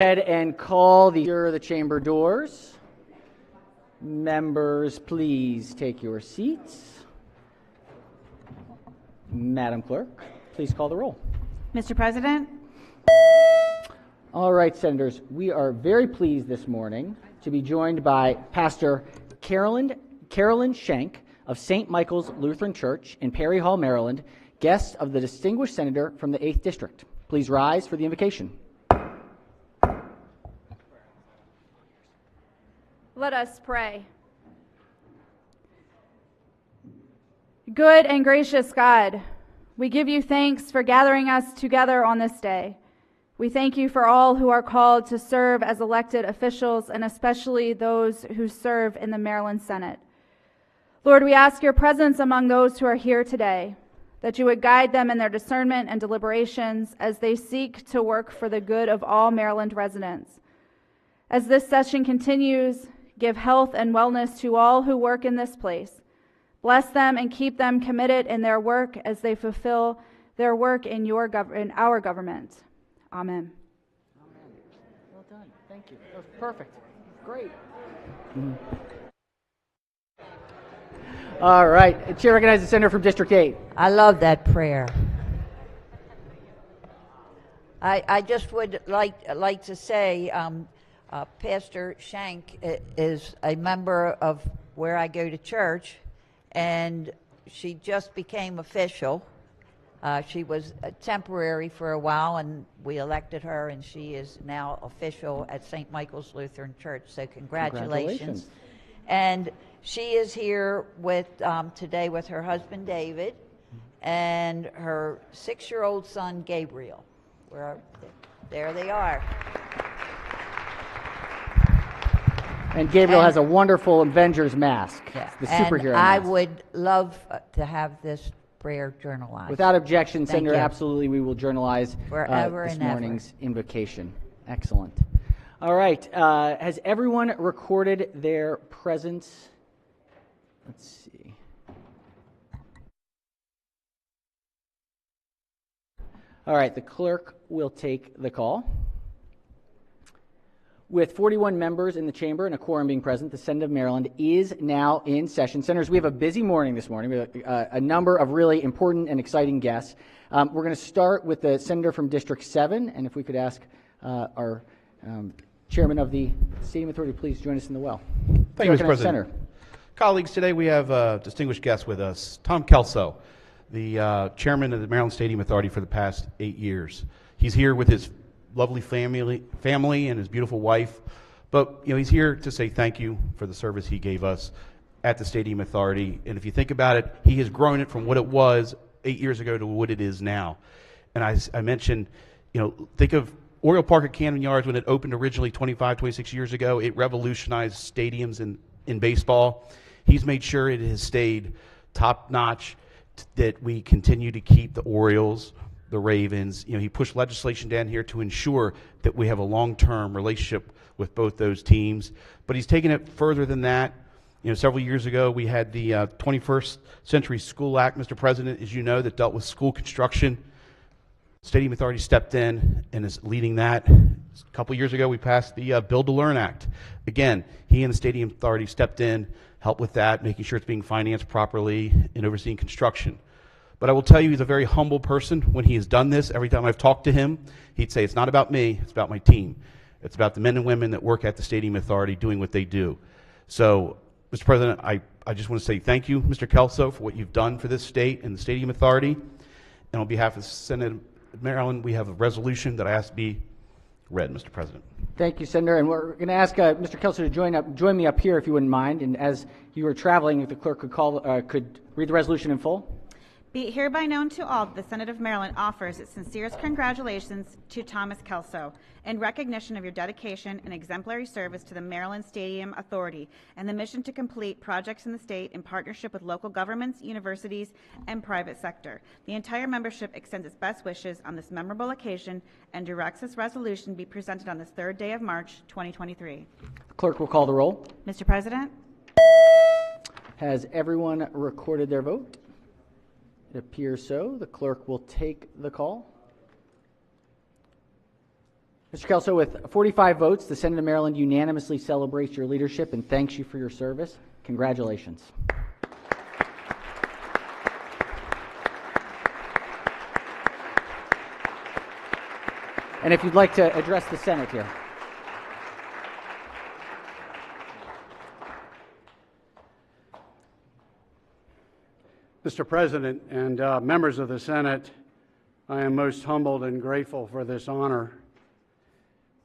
Ahead and call the chamber doors. Members, please take your seats. Madam Clerk, please call the roll. Mr. President. All right, Senators, we are very pleased this morning to be joined by Pastor Carolyn Schenk of St. Michael's Lutheran Church in Perry Hall, Maryland, guest of the distinguished senator from the 8th District. Please rise for the invocation. Let us pray. Good and gracious God, we give you thanks for gathering us together on this day. We thank you for all who are called to serve as elected officials, and especially those who serve in the Maryland Senate. Lord, we ask your presence among those who are here today, that you would guide them in their discernment and deliberations as they seek to work for the good of all Maryland residents. As this session continues, give health and wellness to all who work in this place. Bless them and keep them committed in their work as they fulfill their work in our government. Amen. Amen. Well done. Thank you. That was perfect. Great. All right. Chair recognizes the senator from District 8. I love that prayer. I just would like to say, Pastor Schenk is a member of where I go to church, and she just became official. She was temporary for a while, and we elected her, and she is now official at St. Michael's Lutheran Church. So congratulations. And she is here today with her husband David and her 6-year-old son Gabriel. There they are. And Gabriel has a wonderful Avengers mask, the superhero mask. I would love to have this prayer journalized. Without objection, Senator, absolutely we will journalize this morning's invocation. Excellent. All right. Has everyone recorded their presence? Let's see. All right. The clerk will take the call. With 41 members in the chamber and a quorum being present, the Senate of Maryland is now in session. Senators, we have a busy morning this morning. We have a number of really important and exciting guests. We're going to start with the senator from District 7, and if we could ask our chairman of the Stadium Authority, please join us in the well. Thank you, Mr. President. Senator. Colleagues, today we have a distinguished guest with us, Tom Kelso, the chairman of the Maryland Stadium Authority for the past 8 years. He's here with his lovely family and his beautiful wife, but he's here to say thank you for the service he gave us at the Stadium Authority. And if you think about it, he has grown it from what it was 8 years ago to what it is now. And I mentioned, think of Oriole Park at Camden Yards when it opened originally 26 years ago. It revolutionized stadiums in baseball. He's made sure it has stayed top notch, that we continue to keep the Orioles, the Ravens. He pushed legislation down here to ensure that we have a long-term relationship with both those teams. But he's taken it further than that. Several years ago, we had the 21st Century School Act, Mr. President, as you know, that dealt with school construction. Stadium Authority stepped in and is leading that. A couple years ago, we passed the Build to Learn Act. Again, he and the Stadium Authority stepped in, helped with that, making sure it's being financed properly and overseeing construction. But I will tell you, he's a very humble person. When he has done this, every time I've talked to him, he'd say, it's not about me, it's about my team. It's about the men and women that work at the Stadium Authority doing what they do. So, Mr. President, I just want to say thank you, Mr. Kelso, for what you've done for this state and the Stadium Authority. And on behalf of the Senate of Maryland, we have a resolution that I ask to be read, Mr. President. Thank you, Senator. And we're going to ask Mr. Kelso to join me up here, if you wouldn't mind. And as you were traveling, if the clerk could read the resolution in full. Be it hereby known to all that the Senate of Maryland offers its sincerest congratulations to Thomas Kelso in recognition of your dedication and exemplary service to the Maryland Stadium Authority and the mission to complete projects in the state in partnership with local governments, universities, and private sector. The entire membership extends its best wishes on this memorable occasion and directs this resolution be presented on this 3rd day of March, 2023. The clerk will call the roll. Mr. President. Has everyone recorded their vote? It appears so. The clerk will take the call. Mr. Kelso, with 45 votes, the Senate of Maryland unanimously celebrates your leadership and thanks you for your service. Congratulations. And if you'd like to address the Senate here. Mr. President and members of the Senate, I am most humbled and grateful for this honor.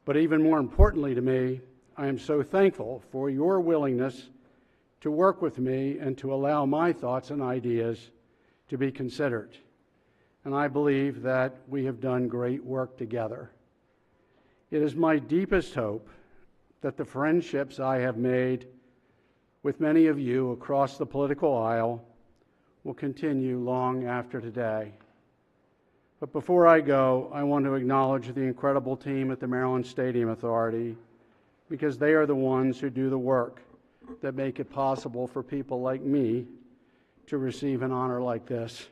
But even more importantly to me, I am so thankful for your willingness to work with me and to allow my thoughts and ideas to be considered. And I believe that we have done great work together. It is my deepest hope that the friendships I have made with many of you across the political aisle will continue long after today. But before I go, I want to acknowledge the incredible team at the Maryland Stadium Authority, because they are the ones who do the work that make it possible for people like me to receive an honor like this.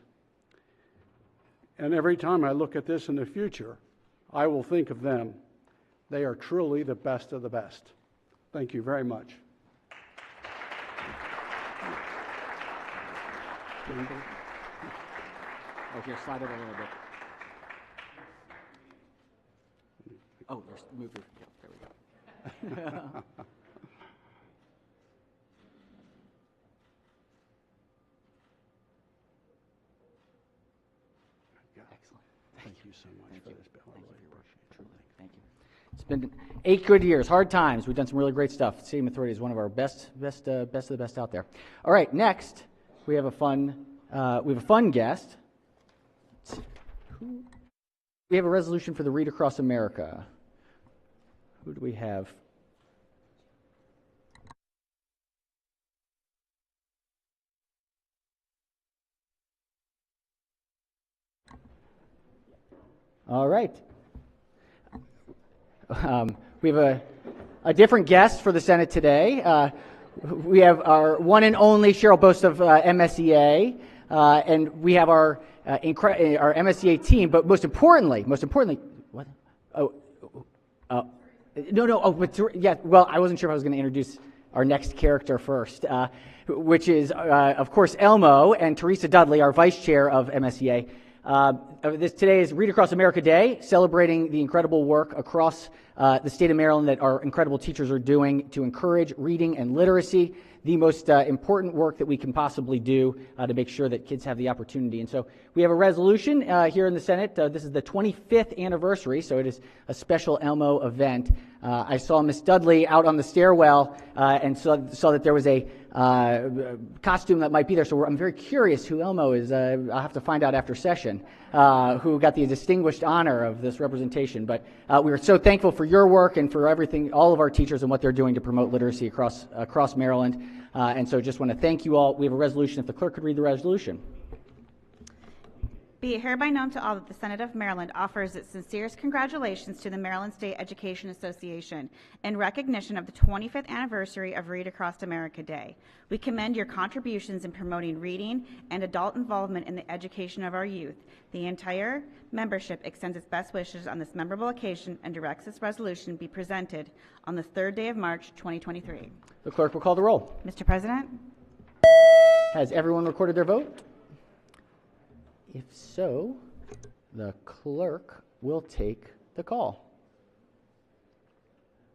And every time I look at this in the future, I will think of them. They are truly the best of the best. Thank you very much. Oh, here, slide it a little bit. Oh, there's move your, yeah, there we go. Excellent. Thank you so much for this, Bill. I really appreciate it. Truly. Thank you. It's been 8 good years, hard times. We've done some really great stuff. Stadium Authority is one of our best of the best out there. All right, next we have a fun guest. We have a resolution for the Read Across America. Who do we have? All right. We have a different guest for the Senate today. We have our one and only Cheryl Bost of MSEA, and we have our MSEA team. But most importantly, what? Yeah. Well, I wasn't sure if I was going to introduce our next character first, which is, of course, Elmo and Teresa Dudley, our vice chair of MSEA. Today is Read Across America Day, celebrating the incredible work across the state of Maryland that our incredible teachers are doing to encourage reading and literacy, the most important work that we can possibly do to make sure that kids have the opportunity. And so we have a resolution here in the Senate. This is the 25th anniversary, so it is a special Elmo event. I saw Miss Dudley out on the stairwell and saw that there was a costume that might be there. So I'm very curious who Elmo is. I'll have to find out after session who got the distinguished honor of this representation. But we are so thankful for your work and for everything, all of our teachers and what they're doing to promote literacy across Maryland. And so just want to thank you all. We have a resolution. If the clerk could read the resolution. Be it hereby known to all that the Senate of Maryland offers its sincerest congratulations to the Maryland State Education Association in recognition of the 25th anniversary of Read Across America Day. We commend your contributions in promoting reading and adult involvement in the education of our youth. The entire membership extends its best wishes on this memorable occasion and directs this resolution be presented on the 3rd day of March, 2023. The clerk will call the roll. Mr. President? Has everyone recorded their vote? If so, the clerk will take the call.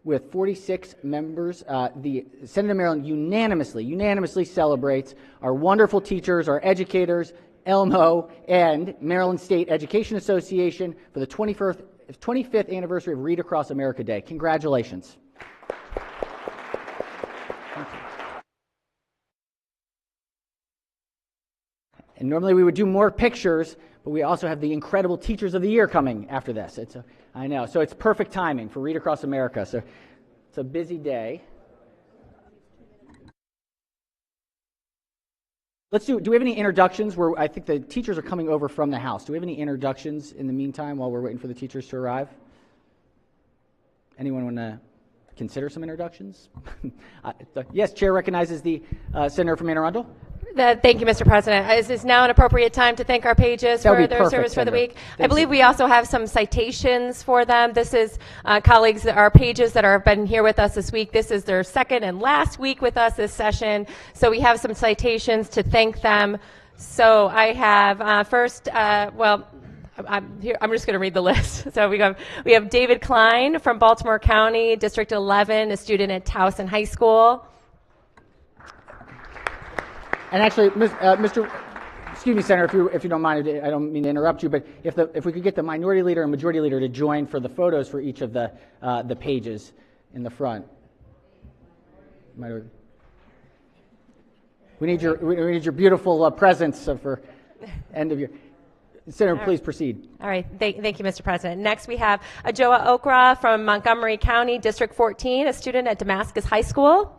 With 46 members, the Senate of Maryland unanimously celebrates our wonderful teachers, our educators, Elmo, and Maryland State Education Association for the 25th anniversary of Read Across America Day. Congratulations. And normally we would do more pictures, but we also have the incredible Teachers of the Year coming after this. I know, so it's perfect timing for Read Across America. So it's a busy day. Do we have any introductions? I think the teachers are coming over from the house. Do we have any introductions in the meantime while we're waiting for the teachers to arrive? Anyone want to consider some introductions? Yes, Chair recognizes the Senator from Anne Arundel. Thank you, Mr. President. Is this now an appropriate time to thank our pages That would for be their perfect, service for the Senator. week? I Thank believe you. we also have some citations for them. This is colleagues that are pages that have been here with us this week. This is their second and last week with us this session. So we have some citations to thank them. So I have first, I'm just going to read the list. So we have David Klein from Baltimore County, District 11, a student at Towson High School. And actually, Mr. Excuse me, Senator, if you don't mind, I don't mean to interrupt you, but if we could get the minority leader and majority leader to join for the photos for each of the pages in the front. We need your beautiful presence for end of your. Senator, please proceed. All right. Thank you, Mr. President. Next, we have Ajoa Okra from Montgomery County, District 14, a student at Damascus High School.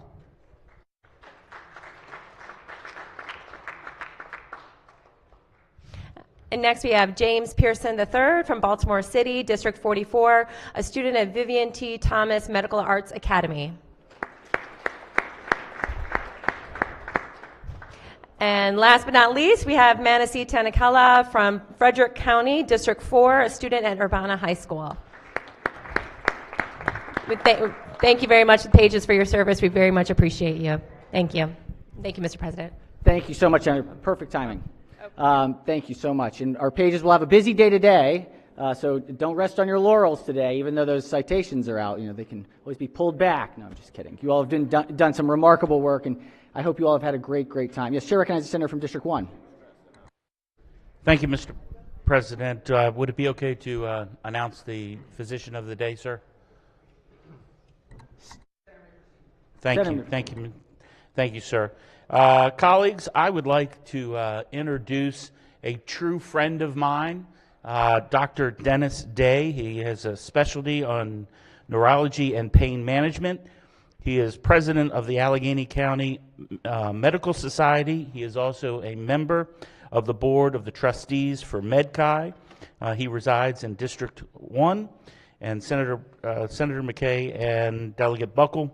And next, we have James Pearson III from Baltimore City, District 44, a student at Vivian T. Thomas Medical Arts Academy. And last but not least, we have Manasi Tanakala from Frederick County, District 4, a student at Urbana High School. Thank you very much, Pages, for your service. We very much appreciate you. Thank you. Thank you, Mr. President. Thank you so much, Senator. Perfect timing. Thank you so much. And our pages will have a busy day today, so don't rest on your laurels today, even though those citations are out. You know, they can always be pulled back. No, I'm just kidding. You all have done some remarkable work, and I hope you all have had a great time. Yes, Chair recognizes the senator from District 1. Thank you, Mr. President. Would it be okay to announce the physician of the day, sir? Thank you, sir. Colleagues, I would like to introduce a true friend of mine, Dr. Dennis Day. He has a specialty on neurology and pain management. He is president of the Allegheny County Medical Society. He is also a member of the board of the trustees for MedChi. He resides in District 1, and Senator McKay and Delegate Buckle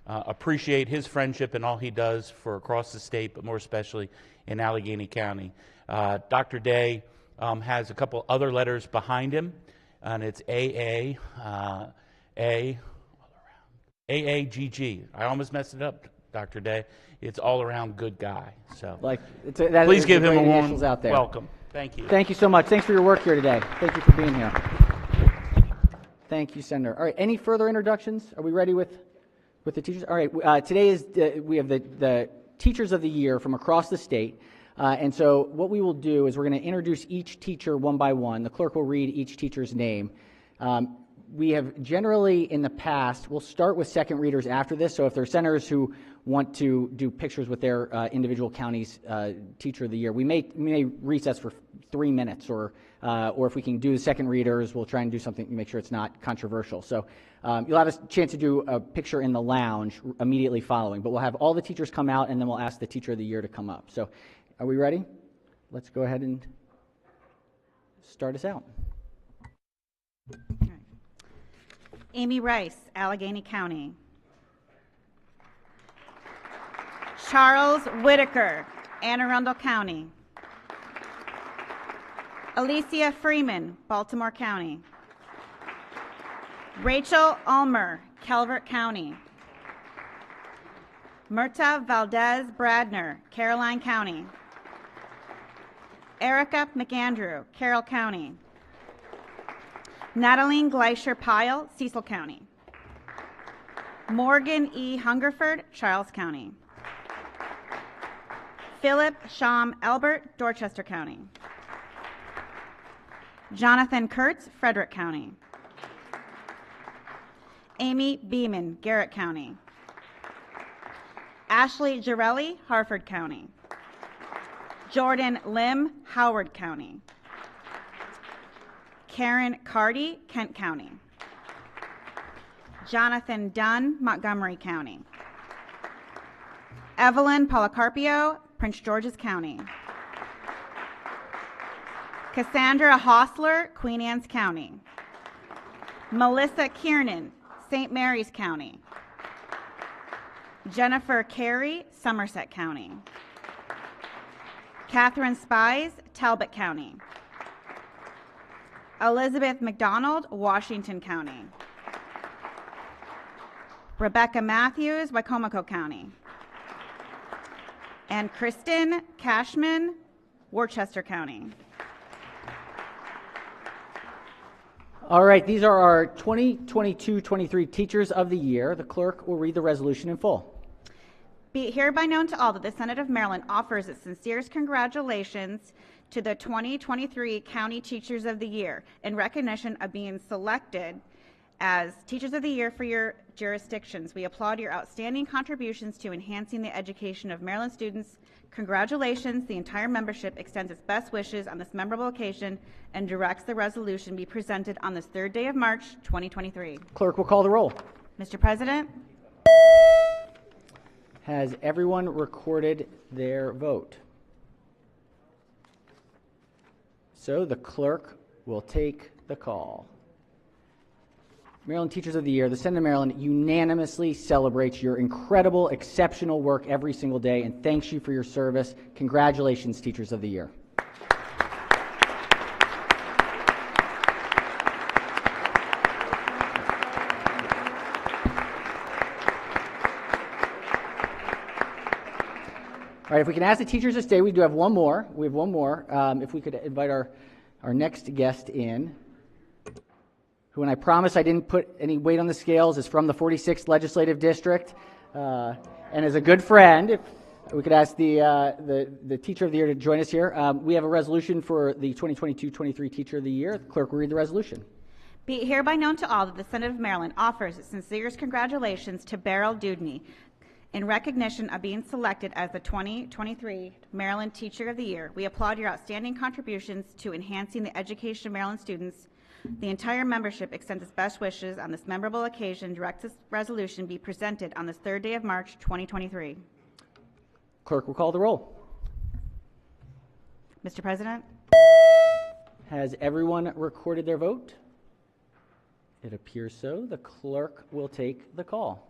appreciate his friendship and all he does for across the state, but more especially in Allegheny County. Dr. Day has a couple other letters behind him, and it's AAGG. I almost messed it up, Dr. Day. It's all around good guy. So please give him a warm welcome. Thank you. Thank you so much. Thanks for your work here today. Thank you for being here. Thank you, Senator. All right, any further introductions? Are we ready with the teachers? All right, today is we have the Teachers of the Year from across the state. And so what we will do is we're going to introduce each teacher one by one. The clerk will read each teacher's name. We have generally in the past, we'll start with second readers after this. So if there are senators who want to do pictures with their individual county's Teacher of the Year, we may recess for 3 minutes, or if we can do the second readers, we'll try and do something to make sure it's not controversial. So you'll have a chance to do a picture in the lounge immediately following, but we'll have all the teachers come out, and then we'll ask the Teacher of the Year to come up. So are we ready? Let's go ahead and start us out. Amy Rice, Allegheny County. Charles Whitaker, Anne Arundel County. Alicia Freeman, Baltimore County. Rachel Ulmer, Calvert County. Myrta Valdez Bradner, Caroline County. Erica McAndrew, Carroll County. Natalie Gleischer Pyle, Cecil County. Morgan E. Hungerford, Charles County. Philip Sham Albert, Dorchester County. Jonathan Kurtz, Frederick County. Amy Beeman, Garrett County. Ashley Girelli, Harford County. Jordan Lim, Howard County. Karen Cardy, Kent County. Jonathan Dunn, Montgomery County. Evelyn Policarpio, Prince George's County. Cassandra Hostler, Queen Anne's County. Melissa Kiernan, St. Mary's County. Jennifer Carey, Somerset County. Catherine Spies, Talbot County. Elizabeth McDonald, Washington County. Rebecca Matthews, Wicomico County. And Kristen Cashman, Worcester County. All right, these are our 2022-23 Teachers of the Year. The clerk will read the resolution in full. Be it hereby known to all that the Senate of Maryland offers its sincerest congratulations to the 2023 County Teachers of the Year in recognition of being selected as Teachers of the Year for your jurisdictions. We applaud your outstanding contributions to enhancing the education of Maryland students. Congratulations. The entire membership extends its best wishes on this memorable occasion and directs the resolution be presented on this third day of March 2023. Clerk will call the roll. Mr. President, Has everyone recorded their vote? So the clerk will take the call. Maryland Teachers of the Year, the Senate of Maryland unanimously celebrates your incredible, exceptional work every single day and thanks you for your service. Congratulations, Teachers of the Year. All right, if we can ask the teachers to stay, we do have one more. We have one more. If we could invite our next guest in, who, and I promise I didn't put any weight on the scales, is from the 46th Legislative District and is a good friend. If we could ask the Teacher of the Year to join us here. We have a resolution for the 2022-23 Teacher of the Year. The clerk will read the resolution. be it hereby known to all that the Senate of Maryland offers its sincerest congratulations to Beryl Dudney in recognition of being selected as the 2023 Maryland Teacher of the Year. We applaud your outstanding contributions to enhancing the education of Maryland students. The entire membership extends its best wishes on this memorable occasion. Directs this resolution be presented on this third day of March 2023. Clerk will call the roll. Mr. President, Has everyone recorded their vote? It appears so. The clerk will take the call.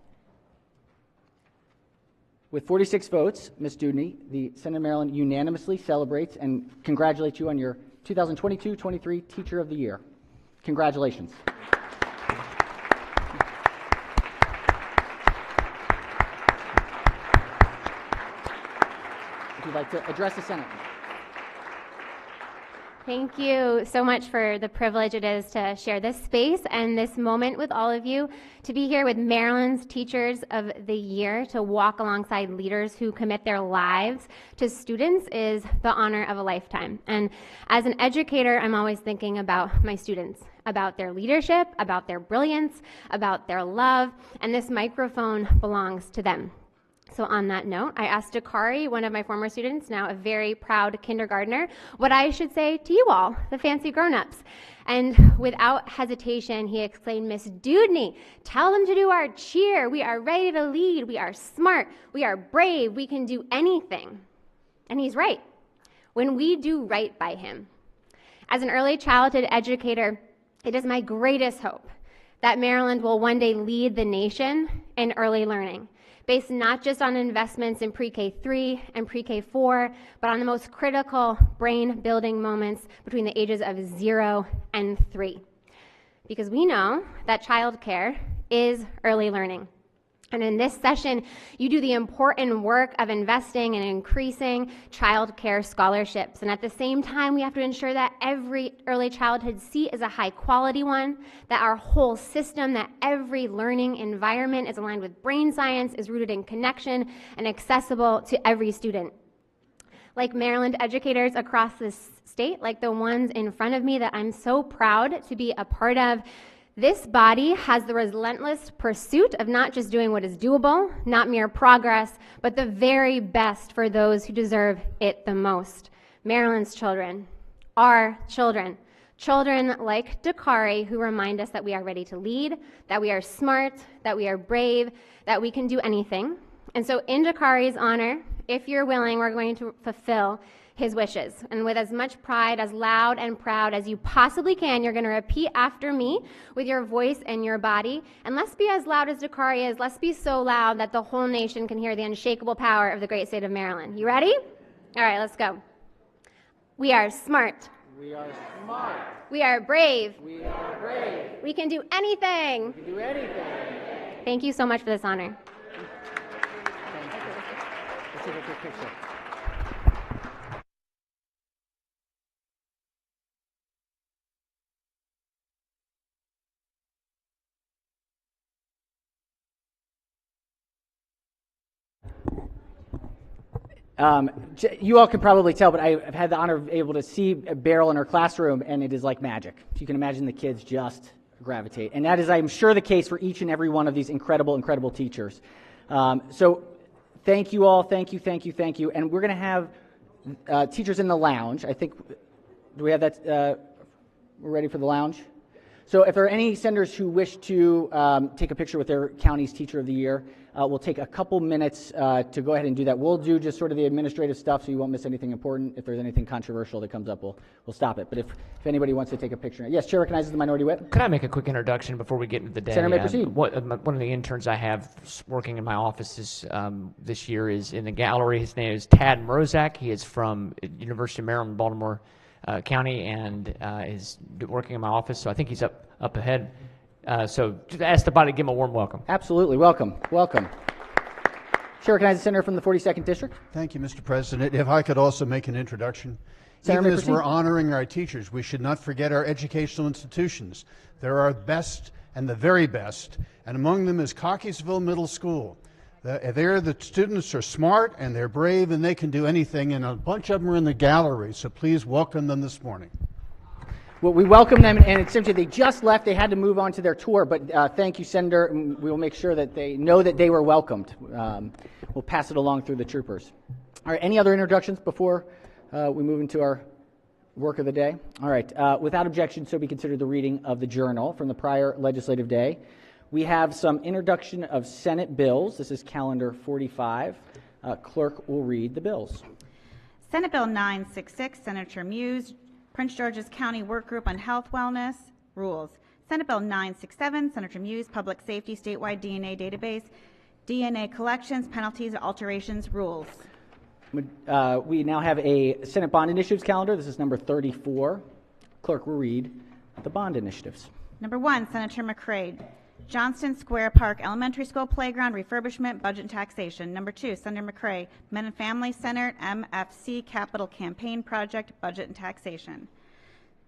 With 46 votes, Ms. Dudney, the Senate of Maryland unanimously celebrates and congratulates you on your 2022-23 Teacher of the Year. Congratulations. If you'd like to address the Senate. Thank you so much for the privilege it is to share this space and this moment with all of you, to be here with Maryland's Teachers of the Year, to walk alongside leaders who commit their lives to students is the honor of a lifetime. And as an educator, I'm always thinking about my students, about their leadership, about their brilliance, about their love, and this microphone belongs to them. So on that note, I asked Dakari, one of my former students, now a very proud kindergartner, what I should say to you all, the fancy grown-ups. And without hesitation, he exclaimed, "Miss Dudney, tell them to do our cheer. We are ready to lead. We are smart. We are brave. We can do anything." And he's right, when we do right by him. As an early childhood educator, it is my greatest hope that Maryland will one day lead the nation in early learning, based not just on investments in pre-K 3 and pre-K 4, but on the most critical brain-building moments between the ages of 0 and 3. Because we know that childcare is early learning. And in this session, you do the important work of investing and increasing child care scholarships. And at the same time, we have to ensure that every early childhood seat is a high quality one, that our whole system, that every learning environment is aligned with brain science, is rooted in connection, and accessible to every student. Like Maryland educators across this state, like the ones in front of me that I'm so proud to be a part of, this body has the relentless pursuit of not just doing what is doable, not mere progress, but the very best for those who deserve it the most. Maryland's children, our children, children like Dakari, who remind us that we are ready to lead, that we are smart, that we are brave, that we can do anything. And so in Dakari's honor, if you're willing, we're going to fulfill his wishes. And with as much pride, as loud and proud as you possibly can, you're going to repeat after me with your voice and your body. And let's be as loud as Dakari is. Let's be so loud that the whole nation can hear the unshakable power of the great state of Maryland. You ready? All right, let's go. We are smart. We are smart. We are brave. We are brave. We can do anything. We can do anything. Thank you so much for this honor. Thank you. Let's take a quick picture. You all can probably tell, but I've had the honor of able to see Beryl in her classroom, and it is like magic. You can imagine the kids just gravitate. And that is, I'm sure, the case for each and every one of these incredible, incredible teachers. So thank you all. Thank you, thank you, thank you. And we're going to have teachers in the lounge. I think, do we have that? We're ready for the lounge? So if there are any senators who wish to take a picture with their county's Teacher of the Year, we'll take a couple minutes to go ahead and do that. We'll do just sort of the administrative stuff so you won't miss anything important. If there's anything controversial that comes up, we'll stop it. But if anybody wants to take a picture. Yes, Chair recognizes the Minority Whip. Could I make a quick introduction before we get into the day? Senator may proceed. One of the interns I have working in my office this year is in the gallery. His name is Tad Mrozak. He is from University of Maryland, Baltimore County, and is working in my office. So I think he's up ahead. So just ask the body to give him a warm welcome. Absolutely. Welcome. Welcome. Chair recognizes the senator from the 42nd District. Thank you, Mr. President. If I could also make an introduction. Senator, Even may as proceed. we're honoring our teachers, we should not forget our educational institutions. They're our best and the very best, and among them is Cockeysville Middle School. The students are smart and they're brave and they can do anything, and a bunch of them are in the gallery, so please welcome them this morning. Well, we welcome them, and it's simply they just left. They had to move on to their tour, but thank you, Senator. And we will make sure that they know that they were welcomed. We'll pass it along through the troopers. All right, any other introductions before we move into our work of the day? All right, without objection, so be considered the reading of the journal from the prior legislative day. We have some introduction of Senate bills. This is calendar 45. Clerk will read the bills. Senate Bill 966, Senator Muse, Prince George's County Workgroup on Health Wellness Rules. Senate Bill 967, Senator Muse, Public Safety Statewide DNA Database, DNA Collections, Penalties, and Alterations Rules. We now have a Senate bond initiatives calendar. This is number 34. Clerk will read the bond initiatives. Number 1, Senator McCray, Johnston Square Park Elementary School Playground Refurbishment, Budget and Taxation. Number 2, Senator McCray, Men and Family Center MFC Capital Campaign Project, Budget and Taxation.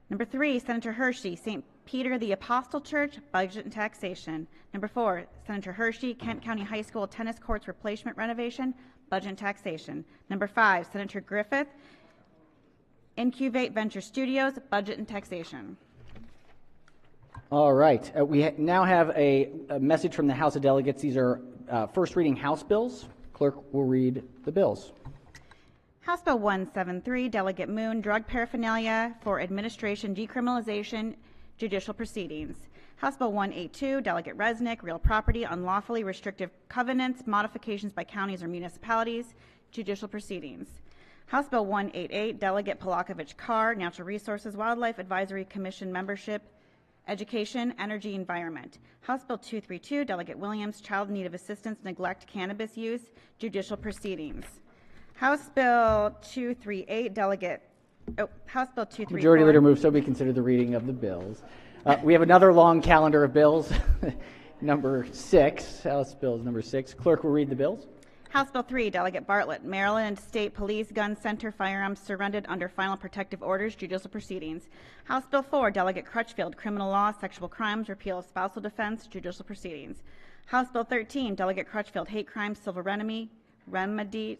Number 3, Senator Hershey, St. Peter the Apostle Church, Budget and Taxation. Number 4, Senator Hershey, Kent County High School Tennis Courts Replacement Renovation, Budget and Taxation. Number 5, Senator Griffith, Incubate Venture Studios, Budget and Taxation. All right. We now have a message from the House of Delegates. These are first reading House bills. Clerk will read the bills. House Bill 173, Delegate Moon, Drug Paraphernalia for Administration Decriminalization, Judicial Proceedings. House Bill 182, Delegate Resnick, Real Property, Unlawfully Restrictive Covenants, Modifications by Counties or Municipalities, Judicial Proceedings. House Bill 188, Delegate Polakovich Carr, Natural Resources Wildlife Advisory Commission Membership, Education, Energy, Environment. House Bill 232, Delegate Williams, Child in Need of Assistance, Neglect, Cannabis Use, Judicial Proceedings. House Bill 238, House Bill 234. Majority Leader moves so be considered the reading of the bills. We have another long calendar of bills. Number 6, House Bills number 6. Clerk will read the bills. House Bill 3, Delegate Bartlett, Maryland State Police Gun Center firearms surrendered under final protective orders, judicial proceedings. House Bill 4, Delegate Crutchfield, Criminal Law, Sexual Crimes, Repeal of Spousal Defense, judicial proceedings. House Bill 13, Delegate Crutchfield, Hate Crimes, Civil Remedies,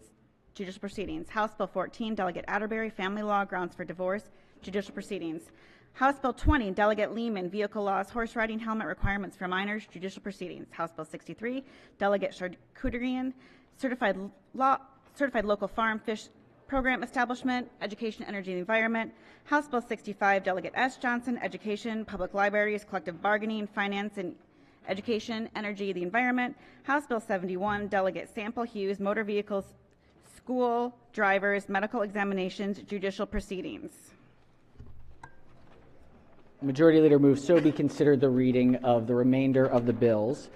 judicial proceedings. House Bill 14, Delegate Atterbury, Family Law, Grounds for Divorce, judicial proceedings. House Bill 20, Delegate Lehman, Vehicle Laws, Horse Riding Helmet Requirements for Minors, judicial proceedings. House Bill 63, Delegate Charcuterian, Certified Local Farm Fish Program Establishment, Education, Energy, and Environment. House Bill 65, Delegate S. Johnson, Education, Public Libraries, Collective Bargaining, Finance, and Education, Energy, the Environment. House Bill 71, Delegate Sample Hughes, Motor Vehicles, School Drivers, Medical Examinations, Judicial Proceedings. Majority Leader moves so be considered the reading of the remainder of the bills.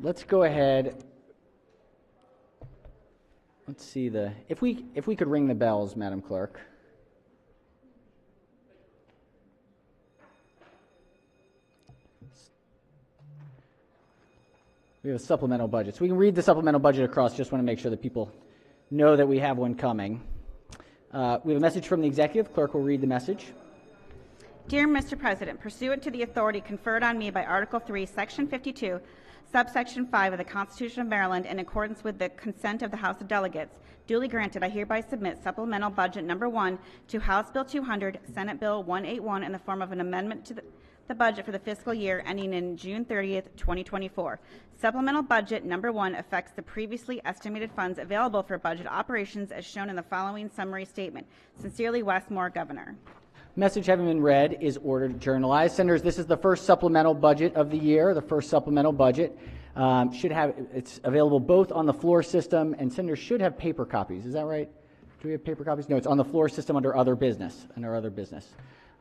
Let's go ahead let's see if we could ring the bells, Madam Clerk. We have a supplemental budget. So we can read the supplemental budget across. Just want to make sure that people know that we have one coming. We have a message from the executive. Clerk will read the message. Dear Mr. President, pursuant to the authority conferred on me by Article 3, Section 52, Subsection 5 of the Constitution of Maryland, in accordance with the consent of the House of Delegates, duly granted, I hereby submit Supplemental Budget Number 1 to House Bill 200, Senate Bill 181 in the form of an amendment to the budget for the fiscal year ending in June 30th, 2024. Supplemental Budget Number 1 affects the previously estimated funds available for budget operations as shown in the following summary statement. Sincerely, Wes Moore, Governor. Message having been read is ordered journalized. Senators, this is the first supplemental budget of the year, the first supplemental budget. It's available both on the floor system, and senators should have paper copies. Is that right? Do we have paper copies? No, it's on the floor system under other business,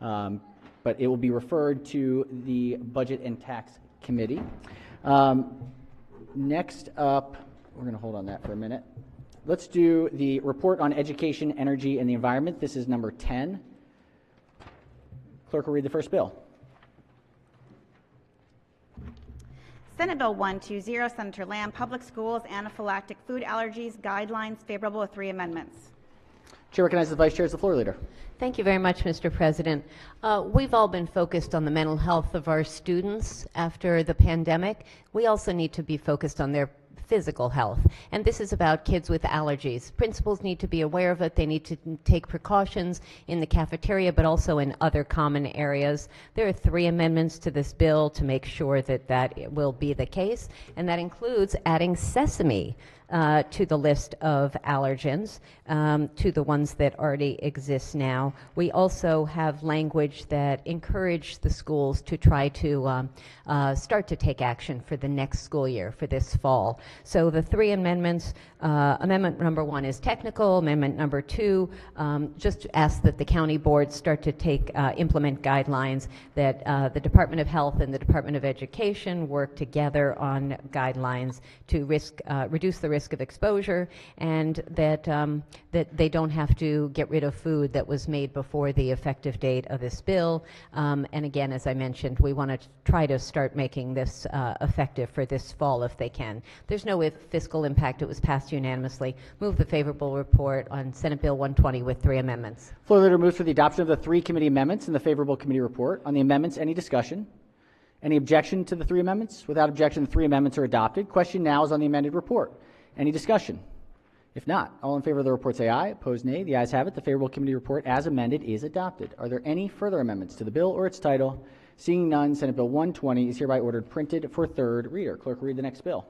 but it will be referred to the Budget and Tax Committee. Next up, we're going to hold on that for a minute. Let's do the report on education, energy, and the environment. This is number 10. Clerk will read the first bill. Senate Bill 120, Senator Lamb, Public Schools, Anaphylactic Food Allergies Guidelines, favorable with 3 amendments. Chair recognizes the Vice Chair as the floor leader. Thank you very much, Mr. President. We've all been focused on the mental health of our students after the pandemic. We also need to be focused on their physical health, and this is about kids with allergies. Principals need to be aware of it. They need to take precautions in the cafeteria, but also in other common areas. There are 3 amendments to this bill to make sure that that will be the case, and that includes adding sesame to the list of allergens, to the ones that already exist now. We also have language that encourage the schools to try to start to take action for the next school year, for this fall. So the 3 amendments, amendment number 1 is technical, amendment number 2 just ask that the county boards start to implement guidelines, that the Department of Health and the Department of Education work together on guidelines to reduce the risk of exposure, and that they don't have to get rid of food that was made before the effective date of this bill. And again, as I mentioned, we want to try to start making this effective for this fall if they can. There's no fiscal impact. It was passed unanimously. Move the favorable report on Senate Bill 120 with 3 amendments. Floor leader moves for the adoption of the 3 committee amendments and the favorable committee report. On the amendments, any discussion? Any objection to the 3 amendments? Without objection, the 3 amendments are adopted. Question now is on the amended report. Any discussion? If not, all in favor of the report say aye. Opposed, nay. The ayes have it. The favorable committee report as amended is adopted. Are there any further amendments to the bill or its title? Seeing none, Senate Bill 120 is hereby ordered printed for 3rd reader. Clerk will read the next bill.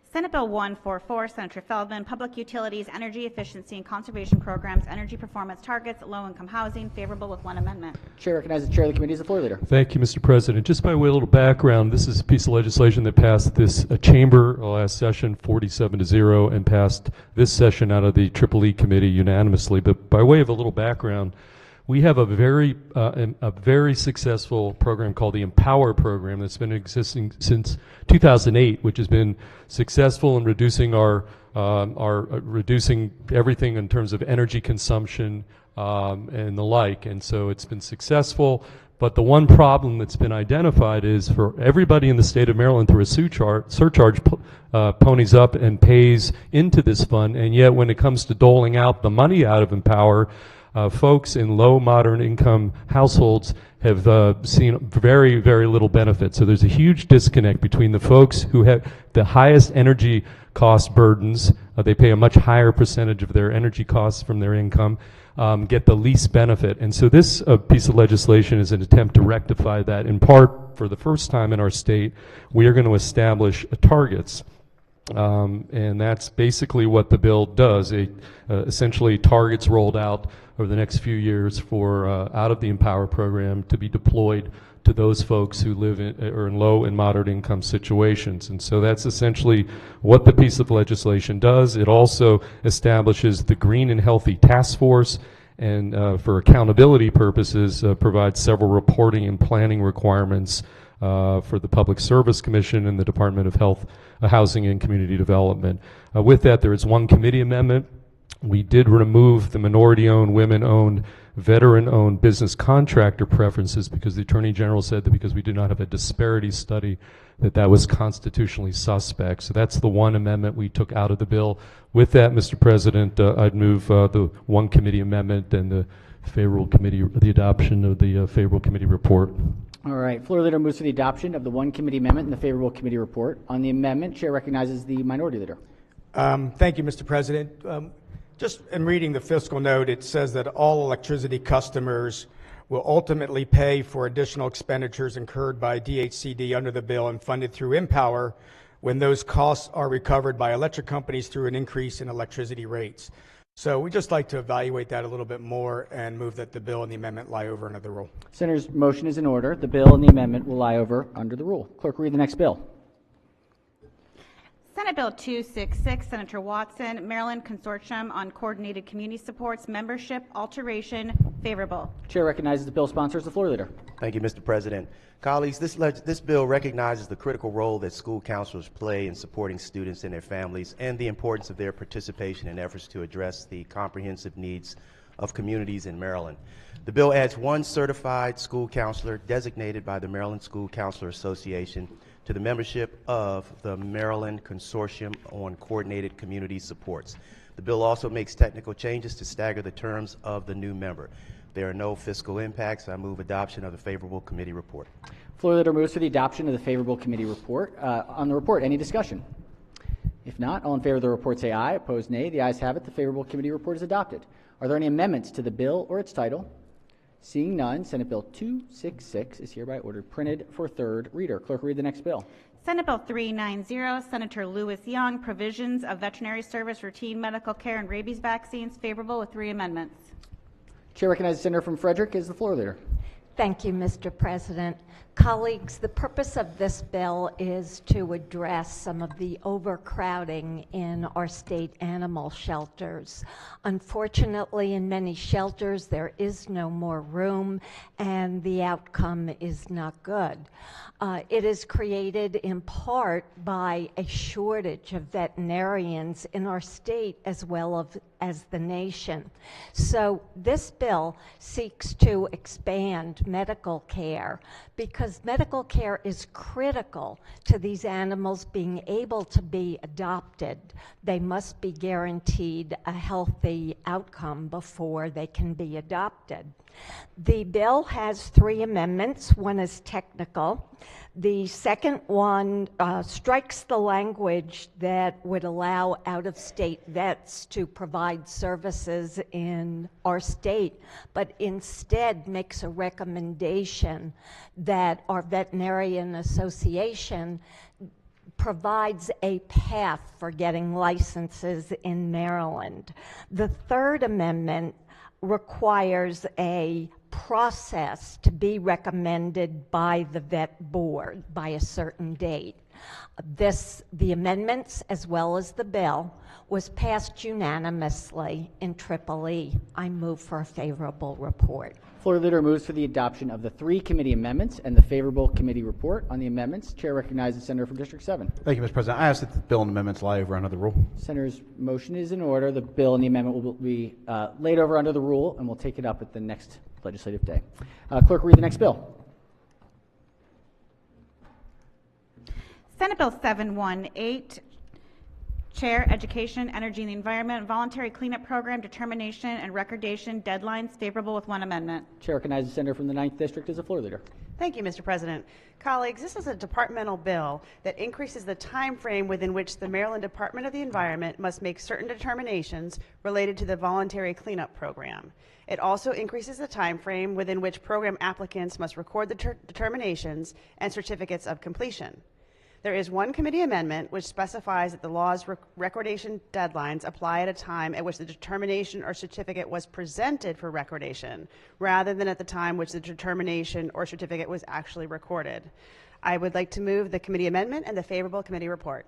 Senate Bill 144, Senator Feldman, Public Utilities, Energy Efficiency and Conservation Programs, Energy Performance Targets, Low-Income Housing, favorable with 1 amendment. Chair recognizes the chair of the committee as the floor leader. Thank you, Mr. President. Just by way of a little background, this is a piece of legislation that passed this chamber last session 47-0 and passed this session out of the EEE committee unanimously. But by way of a little background, we have a very successful program called the Empower program that's been existing since 2008, which has been successful in reducing reducing everything in terms of energy consumption and the like. And so it's been successful. But the one problem that's been identified is for everybody in the state of Maryland through a surcharge ponies up and pays into this fund, and yet when it comes to doling out the money out of Empower, folks in low, moderate income households have seen very, very little benefit. So there's a huge disconnect between the folks who have the highest energy cost burdens. They pay a much higher percentage of their energy costs from their income, get the least benefit. And so this piece of legislation is an attempt to rectify that. In part, for the first time in our state, we are going to establish targets. And that's basically what the bill does. Essentially targets rolled out over the next few years for out of the Empower program to be deployed to those folks who live in low and moderate income situations. And so that's essentially what the piece of legislation does. It also establishes the Green and Healthy Task Force, and for accountability purposes provides several reporting and planning requirements for the Public Service Commission and the Department of Health, Housing and Community Development. With that, there is one committee amendment. We did remove the minority-owned, women-owned, veteran-owned business contractor preferences because the Attorney General said that because we did not have a disparity study that was constitutionally suspect. So that's the one amendment we took out of the bill. With that, Mr. President, I'd move the one committee amendment and the favorable committee, the adoption of the favorable committee report. All right. Floor Leader moves to the adoption of the one committee amendment and the favorable committee report. On the amendment, Chair recognizes the Minority Leader. Thank you, Mr. President. Just in reading the fiscal note, it says that all electricity customers will ultimately pay for additional expenditures incurred by DHCD under the bill and funded through Empower when those costs are recovered by electric companies through an increase in electricity rates. So we'd just like to evaluate that a little bit more and move that the bill and the amendment lie over under the rule. Senator's motion is in order. The bill and the amendment will lie over under the rule. Clerk, read the next bill. Senate Bill 266, Senator Watson, Maryland Consortium on Coordinated Community Supports Membership Alteration, favorable. Chair recognizes the bill sponsors. The Floor Leader. Thank you, Mr. President. Colleagues, this bill recognizes the critical role that school counselors play in supporting students and their families and the importance of their participation in efforts to address the comprehensive needs of communities in Maryland. The bill adds one certified school counselor designated by the Maryland School Counselor Association to the membership of the Maryland Consortium on Coordinated Community Supports. The bill also makes technical changes to stagger the terms of the new member. There are no fiscal impacts. I move adoption of the favorable committee report. Floor Leader moves for the adoption of the favorable committee report. On the report, any discussion? If not, all in favor of the report say aye. Opposed, nay. The ayes have it. The favorable committee report is adopted. Are there any amendments to the bill or its title? Seeing none, Senate Bill 266 is hereby ordered printed for third reader. Clerk, read the next bill. Senate Bill 390, Senator Lewis Young, Provisions of Veterinary Service Routine Medical Care and Rabies Vaccines, favorable with 3 amendments. Chair recognizes the Senator from Frederick as the Floor Leader. Thank you, Mr. President. Colleagues, the purpose of this bill is to address some of the overcrowding in our state animal shelters. Unfortunately, in many shelters, there is no more room, and the outcome is not good. It is created in part by a shortage of veterinarians in our state as well as the nation. So this bill seeks to expand medical care because medical care is critical to these animals being able to be adopted. They must be guaranteed a healthy outcome before they can be adopted. The bill has 3 amendments. One is technical. The second one strikes the language that would allow out-of-state vets to provide services in our state, but instead makes a recommendation that our veterinarian association provides a path for getting licenses in Maryland. The third amendment requires a process to be recommended by the vet board by a certain date. The amendments, as well as the bill, was passed unanimously in EEE. I move for a favorable report. Floor Leader moves for the adoption of the 3 committee amendments and the favorable committee report. On the amendments, Chair recognizes the Senator from District 7. Thank you, Mr. President. I ask that the bill and amendments lie over under the rule. Senator's motion is in order. The bill and the amendment will be laid over under the rule, and we'll take it up at the next legislative day. Clerk, read the next bill. Senate Bill 718, Chair, Education, Energy and the Environment, Voluntary Cleanup Program, Determination and Recordation Deadlines, favorable with 1 amendment. Chair recognizes the Senator from the 9th District as the Floor Leader. Thank you, Mr. President. Colleagues, this is a departmental bill that increases the time frame within which the Maryland Department of the Environment must make certain determinations related to the Voluntary Cleanup Program. It also increases the time frame within which program applicants must record the determinations and certificates of completion. There is one committee amendment which specifies that the law's recordation deadlines apply at a time at which the determination or certificate was presented for recordation, rather than at the time which the determination or certificate was actually recorded. I would like to move the committee amendment and the favorable committee report.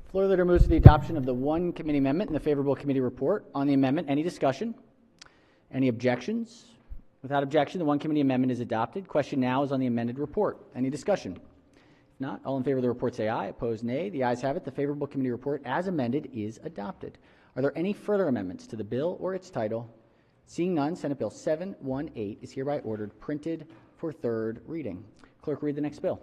Floor Leader moves to the adoption of the 1 committee amendment and the favorable committee report. On the amendment, any discussion? Any objections? Without objection, the one committee amendment is adopted. Question now is on the amended report. Any discussion? If not, all in favor of the report say aye. Opposed, nay. The ayes have it. The favorable committee report as amended is adopted. Are there any further amendments to the bill or its title? Seeing none, Senate Bill 718 is hereby ordered printed for third reading. Clerk, read the next bill.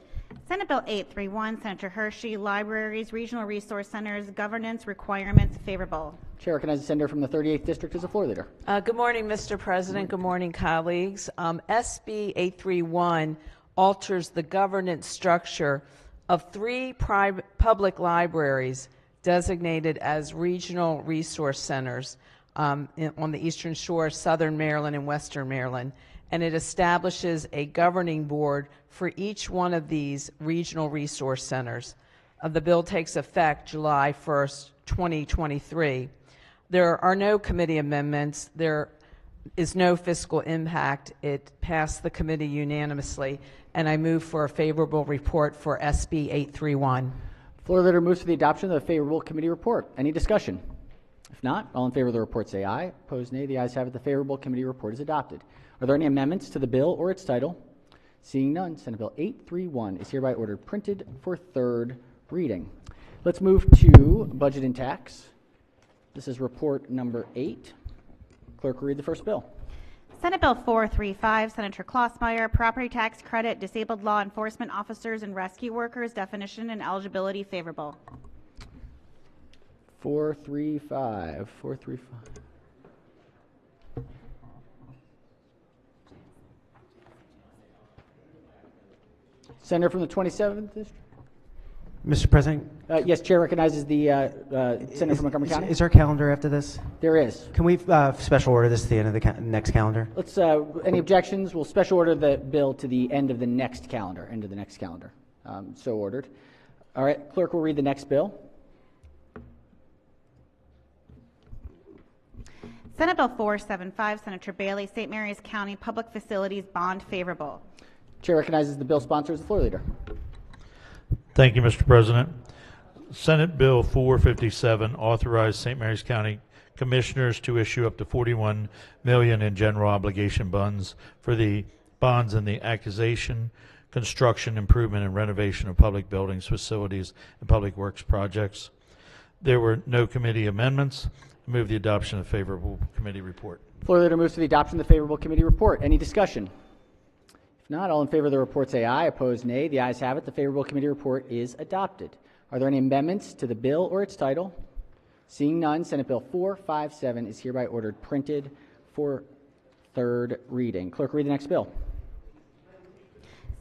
Senate Bill 831, Senator Hershey, Libraries, Regional Resource Centers, Governance Requirements, favorable. Chair recognizes the senator from the 38th District as the floor leader. Good morning, Mr. President. Good morning, colleagues. SB 831 alters the governance structure of 3 public libraries designated as regional resource centers on the Eastern Shore, Southern Maryland, and Western Maryland. And it establishes a governing board for each one of these regional resource centers. The bill takes effect July 1st, 2023. There are no committee amendments. There is no fiscal impact. It passed the committee unanimously, and I move for a favorable report for SB 831. Floor leader moves for the adoption of the favorable committee report. Any discussion? If not, all in favor of the report say aye. Opposed, nay. The ayes have it. The favorable committee report is adopted. Are there any amendments to the bill or its title? Seeing none, Senate Bill 831 is hereby ordered printed for third reading. Let's move to budget and tax. This is report number 8. Clerk will read the first bill. Senate Bill 435, Senator Klossmeyer, Property Tax Credit, Disabled Law Enforcement Officers and Rescue Workers, Definition and Eligibility, favorable. 435. Senator from the 27th District. Mr. President? Yes, Chair recognizes the Senator from Montgomery County. Is there a calendar after this? There is. Can we special order this to the end of the next calendar? Let's. Any objections? We'll special order the bill to the end of the next calendar. So ordered. All right. Clerk will read the next bill. Senate Bill 475, Senator Bailey, St. Mary's County Public Facilities Bond, favorable. Chair recognizes the bill sponsor as the floor leader. Thank you, Mr. President. Senate Bill 457 authorized St. Mary's County Commissioners to issue up to $41 million in general obligation bonds for the bonds in the acquisition, construction, improvement, and renovation of public buildings, facilities, and public works projects. There were no committee amendments. I move the adoption of the favorable committee report. Floor leader moves to the adoption of the favorable committee report. Any discussion? If not, all in favor of the report say aye. Opposed, nay. The ayes have it. The favorable committee report is adopted. Are there any amendments to the bill or its title? Seeing none, Senate Bill 457 is hereby ordered printed for third reading. Clerk, read the next bill.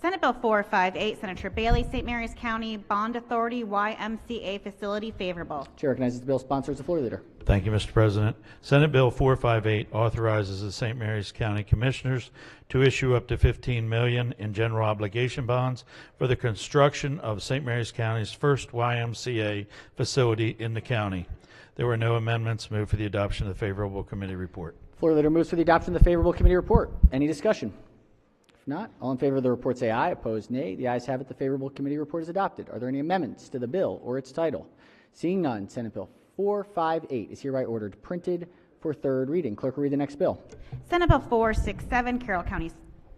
Senate Bill 458, Senator Bailey, St. Mary's County Bond Authority YMCA Facility, favorable. Chair recognizes the bill sponsor as the floor leader. Thank you, Mr. President. Senate Bill 458 authorizes the St. Mary's County Commissioners to issue up to $15 million in general obligation bonds for the construction of St. Mary's County's first YMCA facility in the county. There were no amendments. Move for the adoption of the favorable committee report. Floor leader moves for the adoption of the favorable committee report. Any discussion? If not, all in favor of the report say aye. Opposed, nay. The ayes have it. The favorable committee report is adopted. Are there any amendments to the bill or its title? Seeing none, Senate Bill 458 is hereby ordered printed for third reading. Clerk will read the next bill. Senate Bill 467,